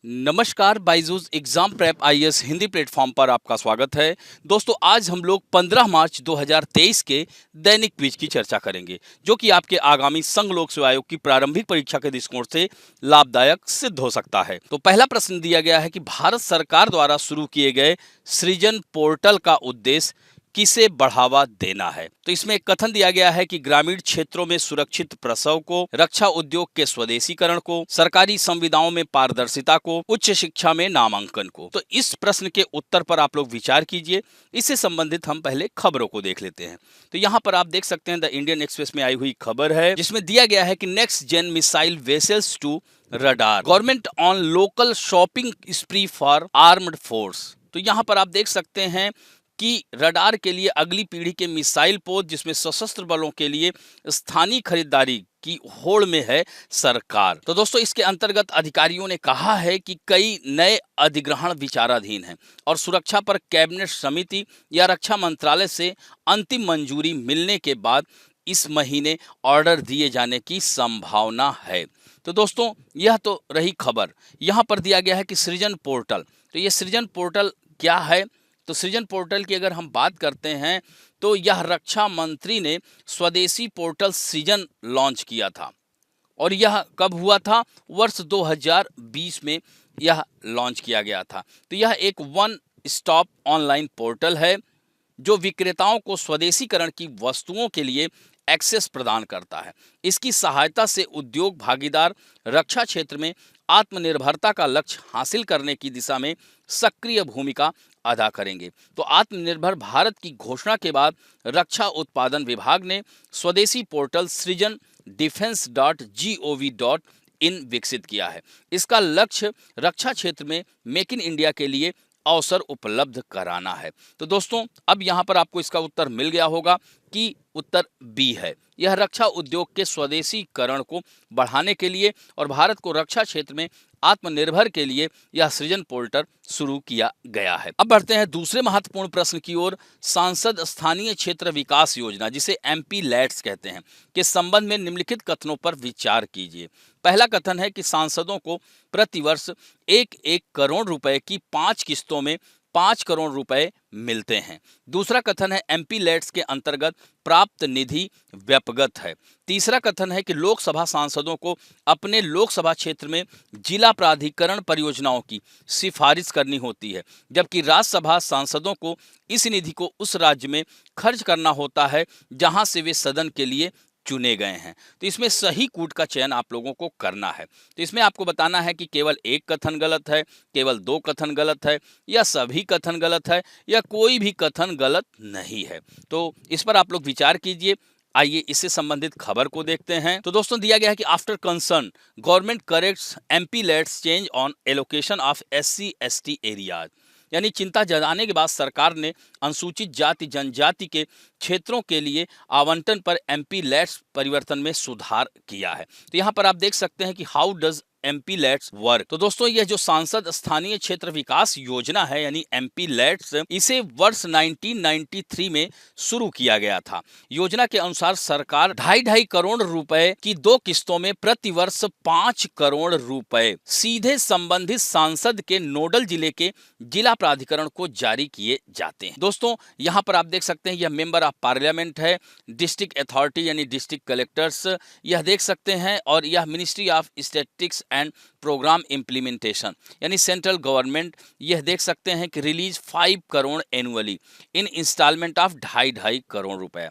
नमस्कार, Byju's exam prep IAS Hindi platform पर आपका स्वागत है। दोस्तों, आज हम लोग 15 मार्च 2023 के दैनिक क्विज की चर्चा करेंगे, जो कि आपके आगामी संघ लोक सेवा आयोग की प्रारंभिक परीक्षा के दृष्टिकोण से लाभदायक सिद्ध हो सकता है। तो पहला प्रश्न दिया गया है कि भारत सरकार द्वारा शुरू किए गए सृजन पोर्टल का उद्देश्य किसे बढ़ावा देना है। तो इसमें एक कथन दिया गया है कि ग्रामीण क्षेत्रों में सुरक्षित प्रसव को, रक्षा उद्योग के स्वदेशीकरण को, सरकारी संविदाओं में पारदर्शिता को, उच्च शिक्षा में नामांकन को। तो इस प्रश्न के उत्तर पर आप लोग विचार कीजिए। इससे संबंधित हम पहले खबरों को देख लेते हैं। तो यहाँ पर आप देख सकते हैं द इंडियन एक्सप्रेस में आई हुई खबर है, जिसमें दिया गया है कि next gen missile vessels to radar, government on local shopping spree for armed force. तो यहाँ पर आप देख सकते हैं कि रडार के लिए अगली पीढ़ी के मिसाइल पोत, जिसमें सशस्त्र बलों के लिए स्थानीय खरीदारी की होड़ में है सरकार। तो दोस्तों, इसके अंतर्गत अधिकारियों ने कहा है कि कई नए अधिग्रहण विचाराधीन हैं और सुरक्षा पर कैबिनेट समिति या रक्षा मंत्रालय से अंतिम मंजूरी मिलने के बाद इस महीने ऑर्डर दिए जाने की संभावना है। तो दोस्तों, यह तो रही खबर। यहाँ पर दिया गया है कि सृजन पोर्टल। तो ये सृजन पोर्टल क्या है? तो सृजन पोर्टल की अगर हम बात करते हैं तो यह रक्षा मंत्री ने स्वदेशी पोर्टल सृजन लॉन्च किया था। और यह कब हुआ था? वर्ष 2020 में यह लॉन्च किया गया था। तो यह एक वन स्टॉप ऑनलाइन पोर्टल है जो विक्रेताओं को स्वदेशीकरण की वस्तुओं के लिए एक्सेस प्रदान करता है। इसकी सहायता से उद्योग भागीदार रक्षा क्षेत्र में आत्मनिर्भरता का लक्ष्य हासिल करने की दिशा में सक्रिय भूमिका अदा करेंगे। तो आत्मनिर्भर भारत की घोषणा के बाद रक्षा उत्पादन विभाग ने स्वदेशी पोर्टल सृजन defense.gov.in विकसित किया है। इसका लक्ष्य रक्षा क्षेत्र में मेक इन इंडिया के लिए अवसर उपलब्ध कराना है। तो दोस्तों, अब यहाँ पर आपको इसका उत्तर मिल गया होगा कि उत्तर बी है। यह रक्षा उद्योग के स्वदेशीकरण को बढ़ाने के लिए और भारत को रक्षा क्षेत्र में आत्मनिर्भर के लिए यह सृजन पोर्टल शुरू किया गया है। अब बढ़ते हैं दूसरे महत्वपूर्ण प्रश्न की ओर। सांसद स्थानीय क्षेत्र विकास योजना, जिसे एमपी लैट्स कहते हैं, के संबंध में निम्नलिखित कथनों पर विचार कीजिए। पहला कथन है कि सांसदों को प्रतिवर्ष 1-1 करोड़ रुपए की 5 किस्तों में 5 करोड़ रुपए मिलते हैं। दूसरा कथन है एमपी लैट्स के अंतर्गत प्राप्त निधि व्यपगत है। तीसरा कथन है कि लोकसभा सांसदों को अपने लोकसभा क्षेत्र में जिला प्राधिकरण परियोजनाओं की सिफारिश करनी होती है, जबकि राज्यसभा सांसदों को इस निधि को उस राज्य में खर्च करना होता है जहां से वे सदन के लिए चुने गए हैं। तो इसमें सही कूट का चयन आप लोगों को करना है। तो इसमें आपको बताना है कि केवल एक कथन गलत है, केवल 2 कथन गलत है, या सभी कथन गलत है, या कोई भी कथन गलत नहीं है। तो इस पर आप लोग विचार कीजिए। आइए इससे संबंधित खबर को देखते हैं। तो दोस्तों, दिया गया है कि after concern government corrects MP let's change on allocation of SC/ST areas. यानी चिंता जताने के बाद सरकार ने अनुसूचित जाति जनजाति के क्षेत्रों के लिए आवंटन पर एमपी लैट्स परिवर्तन में सुधार किया है। तो यहाँ पर आप देख सकते हैं कि how does MPLADS work. तो दोस्तों, यह जो सांसद स्थानीय क्षेत्र विकास योजना है यानी एमपी लैट्स, इसे वर्ष 1993 में शुरू किया गया था। योजना के अनुसार सरकार 2.5 करोड़ रुपए की 2 किस्तों में प्रतिवर्ष 5 करोड़ रुपए सीधे संबंधित सांसद के नोडल जिले के जिला प्राधिकरण को जारी किए जाते हैं। दोस्तों, यहाँ पर आप देख सकते हैं यह मेंबर ऑफ पार्लियामेंट है, डिस्ट्रिक्ट अथॉरिटी यानी डिस्ट्रिक्ट कलेक्टर्स यह देख सकते हैं, और यह ministry of statistics and programme implementation यानी सेंट्रल गवर्नमेंट यह देख सकते हैं कि release 5 crore annually in installment of 2.5 crore रुपए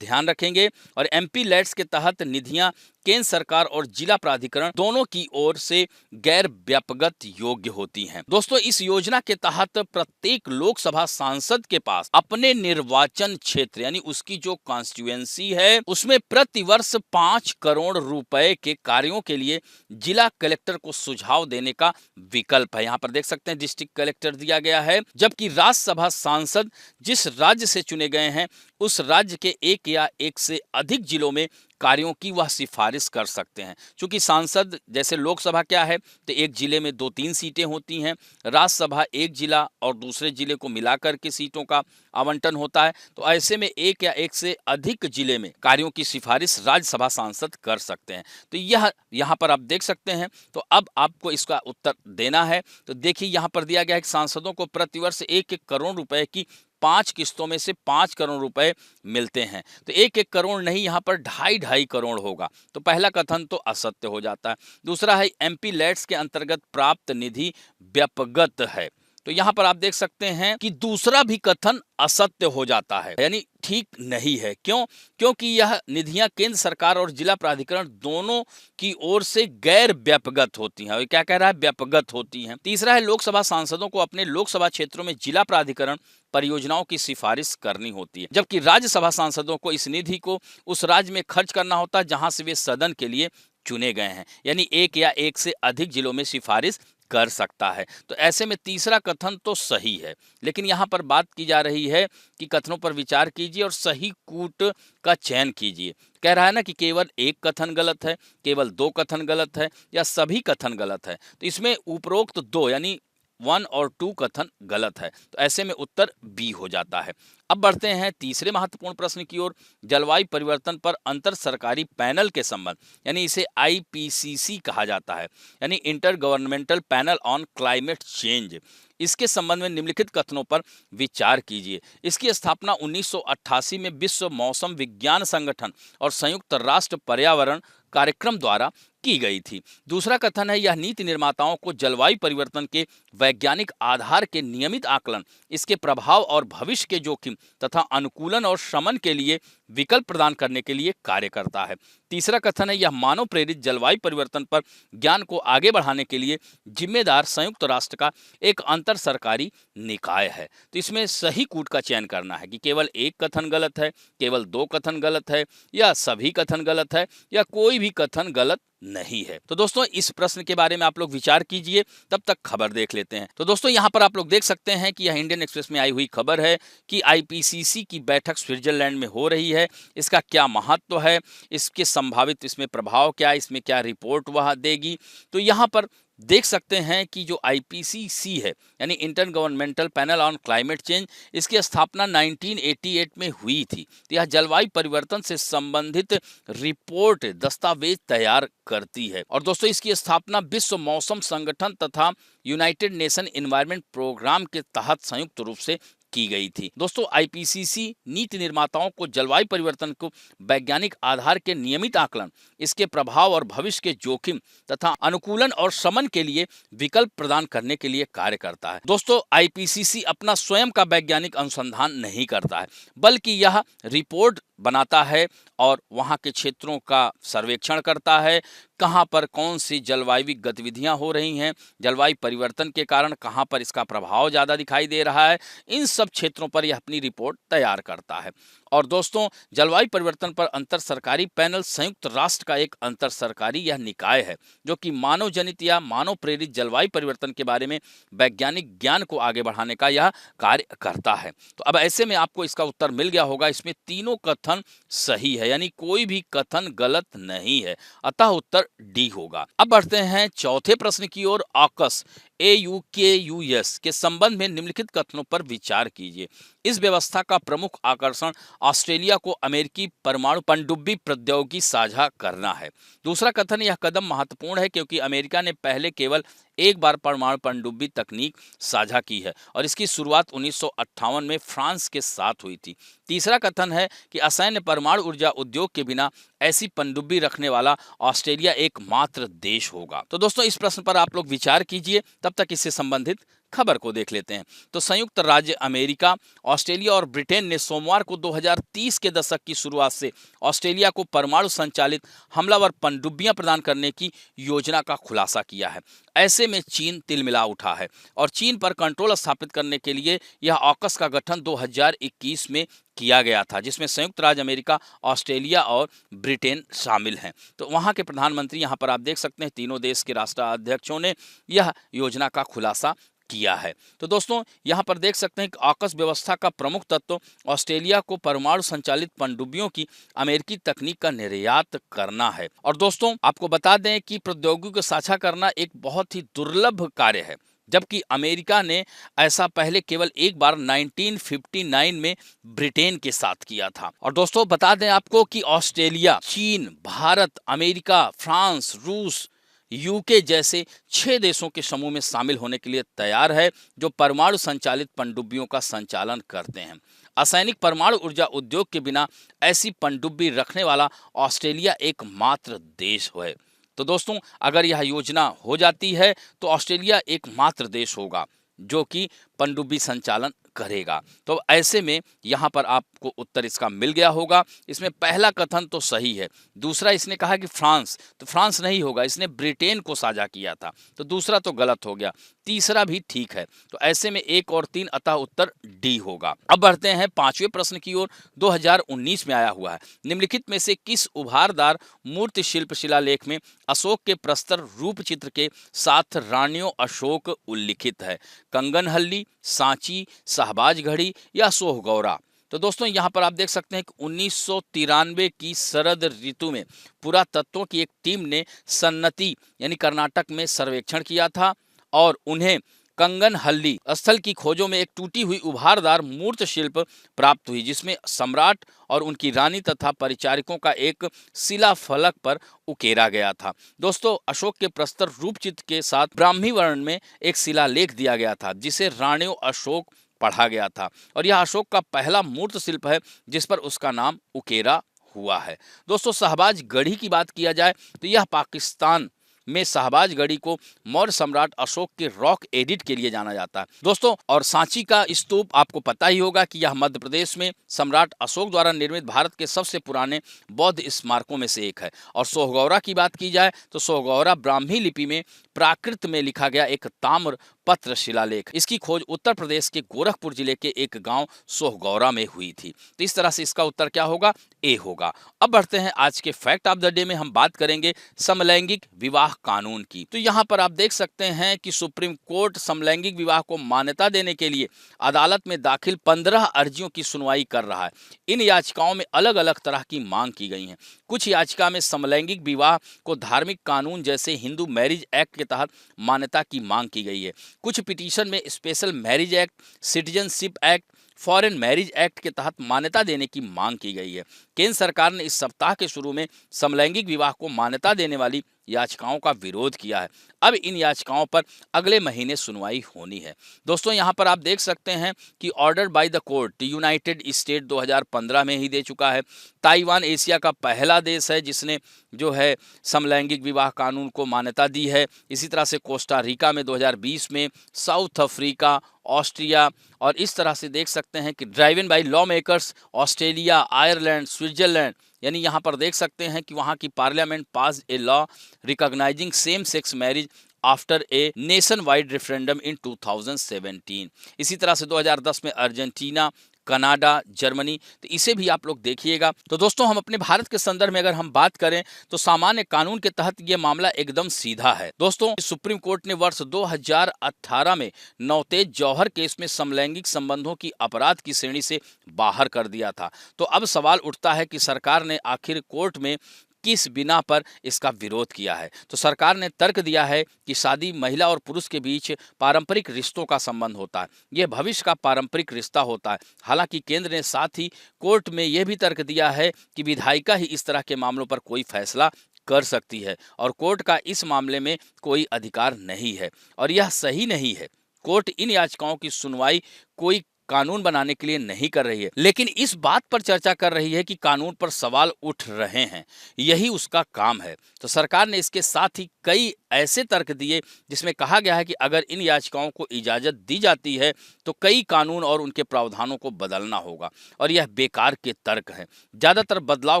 ध्यान रखेंगे। और एमपी लैट्स के तहत निधियां केंद्र सरकार और जिला प्राधिकरण दोनों की ओर से गैर व्यापगत योग्य होती हैं। दोस्तों, इस योजना के तहत प्रत्येक लोकसभा सांसद के पास अपने निर्वाचन क्षेत्र यानी उसकी जो कॉन्स्टिट्यूएंसी है उसमें प्रतिवर्ष 5 करोड़ रुपए के कार्यों के लिए जिला कलेक्टर को सुझाव देने का विकल्प है। यहाँ पर देख सकते हैं डिस्ट्रिक्ट कलेक्टर दिया गया है, जबकि राज्यसभा सांसद जिस राज्य से चुने गए हैं उस राज्य के एक या एक से अधिक जिलों में कार्यों की वह सिफारिश कर सकते हैं। चूंकि सांसद जैसे लोकसभा क्या है तो एक जिले में 2-3 सीटें होती हैं, राज्यसभा एक जिला और दूसरे जिले को मिलाकर के सीटों का आवंटन होता है। तो ऐसे में एक या एक से अधिक जिले में कार्यों की सिफारिश राज्यसभा सांसद कर सकते हैं। तो यह यहाँ पर आप देख सकते हैं। तो अब आपको इसका उत्तर देना है। तो देखिए यहाँ पर दिया गया है कि सांसदों को प्रतिवर्ष 1-1 करोड़ रुपए की 5 किस्तों में से 5 करोड़ रुपए मिलते हैं। तो 1-1 करोड़ नहीं, यहाँ पर 2.5 करोड़ होगा। तो पहला कथन तो असत्य हो जाता है। दूसरा है एमपी लैट्स के अंतर्गत प्राप्त निधि व्यपगत है। तो यहाँ पर आप देख सकते हैं कि दूसरा भी कथन असत्य हो जाता है, यानी ठीक नहीं है। क्यों? क्योंकि यह निधियां केंद्र सरकार और जिला प्राधिकरण दोनों की ओर से गैर व्यापगत होती हैं। और क्या कह रहा है? व्यापगत होती हैं। तीसरा है लोकसभा सांसदों को अपने लोकसभा क्षेत्रों में जिला प्राधिकरण परियोजनाओं की सिफारिश करनी होती है, जबकि राज्यसभा सांसदों को इस निधि को उस राज्य में खर्च करना होता है जहां से वे सदन के लिए चुने गए हैं, यानी एक या एक से अधिक जिलों में सिफारिश कर सकता है। तो ऐसे में तीसरा कथन तो सही है, लेकिन यहाँ पर बात की जा रही है कि कथनों पर विचार कीजिए और सही कूट का चयन कीजिए। कह रहा है ना कि केवल एक कथन गलत है, केवल 2 कथन गलत है या सभी कथन गलत है। तो इसमें उपरोक्त 2 यानी 1 और 2 कथन गलत है। तो ऐसे में उत्तर बी हो जाता है। अब बढ़ते हैं तीसरे महत्वपूर्ण प्रश्न की ओर। जलवायु परिवर्तन पर अंतर सरकारी पैनल के संबंध, यानी इसे आईपीसीसी कहा जाता है, यानी inter governmental panel on climate change. इसके संबंध में निम्नलिखित कथनों पर विचार कीजिए। इसकी स्थापना 1988 में विश्व मौसम विज्ञान संगठन और संयुक्त राष्ट्र पर्यावरण कार्यक्रम द्वारा की गई थी। दूसरा कथन है यह नीति निर्माताओं को जलवायु परिवर्तन के वैज्ञानिक आधार के नियमित आकलन, इसके प्रभाव और भविष्य के जोखिम तथा अनुकूलन और शमन के लिए विकल्प प्रदान करने के लिए कार्य करता है। तीसरा कथन है यह मानव प्रेरित जलवायु परिवर्तन पर ज्ञान को आगे बढ़ाने के लिए जिम्मेदार संयुक्त राष्ट्र का एक अंतर सरकारी निकाय है। तो इसमें सही कूट का चयन करना है कि केवल एक कथन गलत है, केवल 2 कथन गलत है या सभी कथन गलत है या कोई भी कथन गलत नहीं है। तो दोस्तों इस प्रश्न के बारे में आप लोग विचार कीजिए, तब तक खबर देख लेते हैं। तो दोस्तों यहाँ पर आप लोग देख सकते हैं कि यह इंडियन एक्सप्रेस में आई हुई खबर है कि आईपीसीसी की बैठक स्विट्जरलैंड में हो रही है। इसका क्या महत्व है, इसके संभावित इसमें प्रभाव क्या है, इसमें क्या रिपोर्ट वह देगी। तो यहाँ पर देख सकते हैं कि जो आईपीसीसी है यानी inter governmental panel on climate change, इसकी स्थापना 1988 में हुई थी। तो यह जलवायु परिवर्तन से संबंधित रिपोर्ट दस्तावेज तैयार करती है। और दोस्तों इसकी स्थापना विश्व मौसम संगठन तथा यूनाइटेड नेशन एनवायरनमेंट प्रोग्राम के तहत संयुक्त रूप से की गई थी। दोस्तों आईपीसीसी नीति निर्माताओं को जलवायु परिवर्तन को वैज्ञानिक आधार के नियमित आकलन, इसके प्रभाव और भविष्य के जोखिम तथा अनुकूलन और शमन के लिए विकल्प प्रदान करने के लिए कार्य करता है। दोस्तों आईपीसीसी अपना स्वयं का वैज्ञानिक अनुसंधान नहीं करता है, बल्कि यह रिपोर्ट बनाता है और वहाँ के क्षेत्रों का सर्वेक्षण करता है, कहाँ पर कौन सी जलवायु गतिविधियाँ हो रही हैं, जलवायु परिवर्तन के कारण कहाँ पर इसका प्रभाव ज़्यादा दिखाई दे रहा है, इन सब क्षेत्रों पर यह अपनी रिपोर्ट तैयार करता है। और दोस्तों जलवायु परिवर्तन पर अंतर सरकारी पैनल संयुक्त राष्ट्र का एक अंतर सरकारी यह निकाय है जो कि मानव जनित या मानव प्रेरित जलवायु परिवर्तन के बारे में वैज्ञानिक ज्ञान को आगे बढ़ाने का यह कार्य करता है। तो अब ऐसे में आपको इसका उत्तर मिल गया होगा। इसमें तीनों कथन सही है, यानी कोई भी कथन गलत नहीं है, अतः उत्तर डी होगा। अब बढ़ते हैं चौथे प्रश्न की ओर। ऑकस AUKUS के संबंध में निम्नलिखित कथनों पर विचार कीजिए। इस व्यवस्था का प्रमुख आकर्षण ऑस्ट्रेलिया को अमेरिकी परमाणु पनडुब्बी प्रौद्योगिकी साझा करना है। दूसरा कथन यह कदम महत्वपूर्ण है क्योंकि अमेरिका ने पहले केवल एक बार परमाणु पनडुब्बी तकनीक साझा की है और इसकी शुरुआत 1958 में फ्रांस के साथ हुई थी। तीसरा कथन है कि असैन्य परमाणु ऊर्जा उद्योग के बिना ऐसी पनडुब्बी रखने वाला ऑस्ट्रेलिया एकमात्र देश होगा। तो दोस्तों इस प्रश्न पर आप लोग विचार कीजिए, तब तक इससे संबंधित खबर को देख लेते हैं। तो संयुक्त राज्य अमेरिका, ऑस्ट्रेलिया और ब्रिटेन ने सोमवार को 2030 के दशक की शुरुआत से ऑस्ट्रेलिया को परमाणु संचालित हमलावर पनडुब्बियां प्रदान करने की योजना का खुलासा किया है। ऐसे में चीन तिलमिला उठा है और चीन पर कंट्रोल स्थापित करने के लिए यह ऑकस का गठन 2021 में किया गया था, जिसमें संयुक्त राज्य अमेरिका, ऑस्ट्रेलिया और ब्रिटेन शामिल हैं। तो वहाँ के प्रधानमंत्री यहाँ पर आप देख सकते हैं, तीनों देश के राष्ट्राध्यक्षों ने यह योजना का खुलासा किया है। तो दोस्तों यहाँ पर देख सकते हैं कि AUKUS व्यवस्था का प्रमुख तत्व ऑस्ट्रेलिया को परमाणु संचालित पनडुब्बियों की अमेरिकी तकनीक का निर्यात करना है। और दोस्तों आपको बता दें कि प्रौद्योगिकी को साझा करना एक बहुत ही दुर्लभ कार्य है, जबकि अमेरिका ने ऐसा पहले केवल एक बार 1959 में ब्रिटेन के साथ किया था। और दोस्तों बता दें आपको कि ऑस्ट्रेलिया, चीन, भारत, अमेरिका, फ्रांस, रूस, यूके जैसे 6 देशों के समूह में शामिल होने के लिए तैयार है, जो परमाणु संचालित पनडुब्बियों का संचालन करते हैं। असैनिक परमाणु ऊर्जा उद्योग के बिना ऐसी पनडुब्बी रखने वाला ऑस्ट्रेलिया एकमात्र देश है। तो दोस्तों अगर यह योजना हो जाती है तो ऑस्ट्रेलिया एकमात्र देश होगा जो कि पनडुब्बी संचालन करेगा। तो ऐसे में यहाँ पर आपको उत्तर इसका मिल गया होगा। इसमें पहला कथन तो सही है, दूसरा इसने कहा कि फ्रांस, तो फ्रांस नहीं होगा, इसने ब्रिटेन को साझा किया था, तो दूसरा तो गलत हो गया, तीसरा भी ठीक है। तो ऐसे में 1 और 3 अतः उत्तर डी होगा। अब बढ़ते हैं 5वें प्रश्न की ओर। 2019 में आया हुआ है, निम्नलिखित में से किस उभारदार मूर्ति शिल्प शिलालेख में अशोक के प्रस्तर रूप चित्र के साथ रानियों अशोक उल्लिखित है? कंगनहल्ली, सांची, शाहबाज घड़ी या सोहगौरा? तो दोस्तों यहाँ पर आप देख सकते हैं कि 1993 की शरद ऋतु में पुरातत्वों की एक टीम ने सन्नती यानी कर्नाटक में सर्वेक्षण किया था और उन्हें कंगनहल्ली स्थल की खोजों में एक टूटी हुई उभारदार मूर्त शिल्प प्राप्त हुई, जिसमें सम्राट और उनकी रानी तथा परिचारिकों का एक शिला फलक पर उकेरा गया था। दोस्तों अशोक के प्रस्तर रूपचित्र के साथ ब्राह्मी वर्ण में एक शिलालेख दिया गया था जिसे राणियों अशोक पढ़ा गया था और यह अशोक का पहला मूर्त शिल्प है जिस पर उसका नाम उकेरा हुआ है। दोस्तों शाहबाज गढ़ी की बात किया जाए तो यह पाकिस्तान में शाहबाज गढ़ी को मौर्य सम्राट अशोक के रॉक एडिट के लिए जाना जाता है दोस्तों। और सांची का स्तूप आपको पता ही होगा कि यह मध्य प्रदेश में सम्राट अशोक द्वारा निर्मित भारत के सबसे पुराने बौद्ध स्मारकों में से एक है। और सोहगौरा की बात की जाए तो सोहगौरा ब्राह्मी लिपि में प्राकृत में लिखा गया एक ताम्र पत्र शिलालेख, इसकी खोज उत्तर प्रदेश के गोरखपुर जिले के एक गांव सोहगौरा में हुई थी। तो इस तरह से इसका उत्तर क्या होगा? ए होगा। अब बढ़ते हैं आज के फैक्ट ऑफ द डे में, हम बात करेंगे समलैंगिक विवाह कानून की। तो यहाँ पर आप देख सकते हैं कि सुप्रीम कोर्ट समलैंगिक विवाह को मान्यता देने के लिए अदालत में दाखिल 15 अर्जियों की सुनवाई कर रहा है। इन याचिकाओं में अलग अलग तरह की मांग की गई है। कुछ याचिका में समलैंगिक विवाह को धार्मिक कानून जैसे हिंदू मैरिज एक्ट के तहत मान्यता की मांग की गई है। कुछ पिटीशन में special marriage act, citizenship act, foreign marriage act के तहत मान्यता देने की मांग की गई है। केंद्र सरकार ने इस सप्ताह के शुरू में समलैंगिक विवाह को मान्यता देने वाली याचिकाओं का विरोध किया है। अब इन याचिकाओं पर अगले महीने सुनवाई होनी है। दोस्तों यहाँ पर आप देख सकते हैं कि order by the court United state 2015 में ही दे चुका है। ताइवान एशिया का पहला देश है जिसने जो है समलैंगिक विवाह कानून को मान्यता दी है। इसी तरह से कोस्टा रिका में 2020 में, साउथ अफ्रीका, ऑस्ट्रिया और इस तरह से देख सकते हैं कि driven by lawmakers Australia, Ireland, Switzerland, यानी यहाँ पर देख सकते हैं कि वहाँ की parliament pass a law recognising same sex marriage after a nationwide referendum in 2017। इसी तरह से 2010 में अर्जेंटीना, कनाडा, जर्मनी, तो इसे भी आप लोग देखिएगा। तो दोस्तों हम अपने भारत के संदर्भ में अगर हम बात करें तो सामान्य कानून के तहत ये मामला एकदम सीधा है। दोस्तों सुप्रीम कोर्ट ने वर्ष 2018 में नवतेज जौहर केस में समलैंगिक संबंधों की अपराध की श्रेणी से बाहर कर दिया था। तो अब सवाल उठता है कि सरकार ने आखिर कोर्ट में किस बिना पर इसका विरोध किया है। तो सरकार ने तर्क दिया है कि शादी महिला और पुरुष के बीच पारंपरिक रिश्तों का संबंध होता है, यह भविष्य का पारंपरिक रिश्ता होता है। हालांकि केंद्र ने साथ ही कोर्ट में यह भी तर्क दिया है कि विधायिका ही इस तरह के मामलों पर कोई फैसला कर सकती है और कोर्ट का इस मामले में कोई अधिकार नहीं है और यह सही नहीं है। कोर्ट इन याचिकाओं की सुनवाई कोई कानून बनाने के लिए नहीं कर रही है, लेकिन इस बात पर चर्चा कर रही है कि कानून पर सवाल उठ रहे हैं, यही उसका काम है। तो सरकार ने इसके साथ ही कई ऐसे तर्क दिए जिसमें कहा गया है कि अगर इन याचिकाओं को इजाज़त दी जाती है तो कई कानून और उनके प्रावधानों को बदलना होगा और यह बेकार के तर्क हैं। ज़्यादातर बदलाव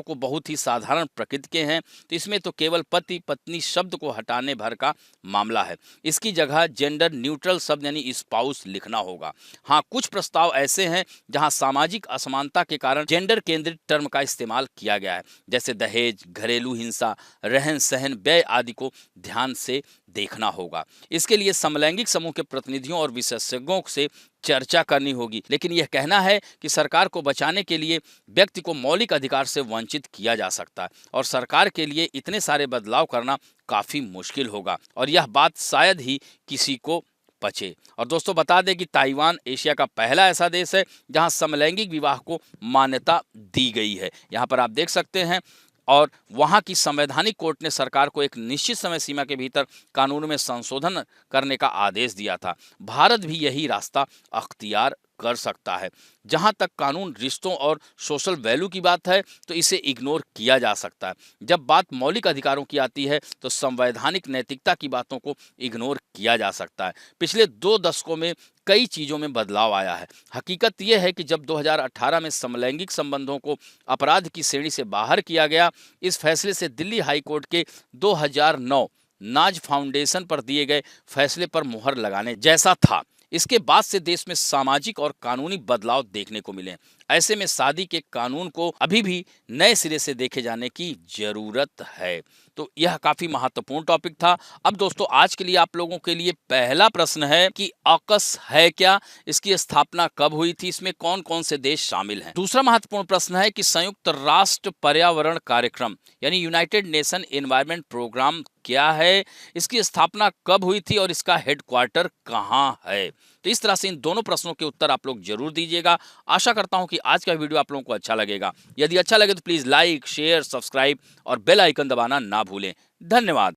को बहुत ही साधारण प्रकृति के हैं, तो इसमें तो केवल पति पत्नी शब्द को हटाने भर का मामला है। इसकी जगह जेंडर न्यूट्रल शब्द यानी स्पाउस लिखना होगा। हाँ, कुछ प्रस्ताव प्रस्ताव ऐसे हैं जहां सामाजिक असमानता के कारण जेंडर केंद्रित टर्म का इस्तेमाल किया गया है, जैसे दहेज, घरेलू हिंसा, रहन सहन, व्यय आदि को ध्यान से देखना होगा। इसके लिए समलैंगिक समूह के प्रतिनिधियों और विशेषज्ञों से चर्चा करनी होगी। लेकिन यह कहना है कि सरकार को बचाने के लिए व्यक्ति को मौलिक अधिकार से वंचित किया जा सकता है और सरकार के लिए इतने सारे बदलाव करना काफी मुश्किल होगा और यह बात शायद ही किसी को बचे। और दोस्तों बता दें कि ताइवान एशिया का पहला ऐसा देश है जहां समलैंगिक विवाह को मान्यता दी गई है। यहाँ पर आप देख सकते हैं और वहां की संवैधानिक कोर्ट ने सरकार को एक निश्चित समय सीमा के भीतर कानून में संशोधन करने का आदेश दिया था। भारत भी यही रास्ता अख्तियार कर सकता है। जहां तक कानून रिश्तों और सोशल वैल्यू की बात है तो इसे इग्नोर किया जा सकता है। जब बात मौलिक अधिकारों की आती है तो संवैधानिक नैतिकता की बातों को इग्नोर किया जा सकता है। पिछले 2 दशकों में कई चीज़ों में बदलाव आया है। हकीकत यह है कि जब 2018 में समलैंगिक संबंधों को अपराध की श्रेणी से बाहर किया गया, इस फैसले से दिल्ली हाई कोर्ट के 2009 नाज फाउंडेशन पर दिए गए फैसले पर मुहर लगाने जैसा था। इसके बाद से देश में सामाजिक और कानूनी बदलाव देखने को मिले। ऐसे में शादी के कानून को अभी भी नए सिरे से देखे जाने की जरूरत है। तो यह काफी महत्वपूर्ण टॉपिक था। अब दोस्तों आज के लिए आप लोगों के लिए पहला प्रश्न है कि ऑकस है क्या, इसकी स्थापना कब हुई थी, इसमें कौन कौन से देश शामिल हैं। दूसरा महत्वपूर्ण प्रश्न है कि संयुक्त राष्ट्र पर्यावरण कार्यक्रम यानी यूनाइटेड नेशन एनवायरनमेंट प्रोग्राम क्या है, इसकी स्थापना कब हुई थी और इसका हेडक्वार्टर कहाँ है। तो इस तरह से इन दोनों प्रश्नों के उत्तर आप लोग जरूर दीजिएगा। आशा करता हूं कि आज का वीडियो आप लोगों को अच्छा लगेगा। यदि अच्छा लगे तो प्लीज लाइक, शेयर, सब्सक्राइब और बेल आइकन दबाना ना भूलें। धन्यवाद।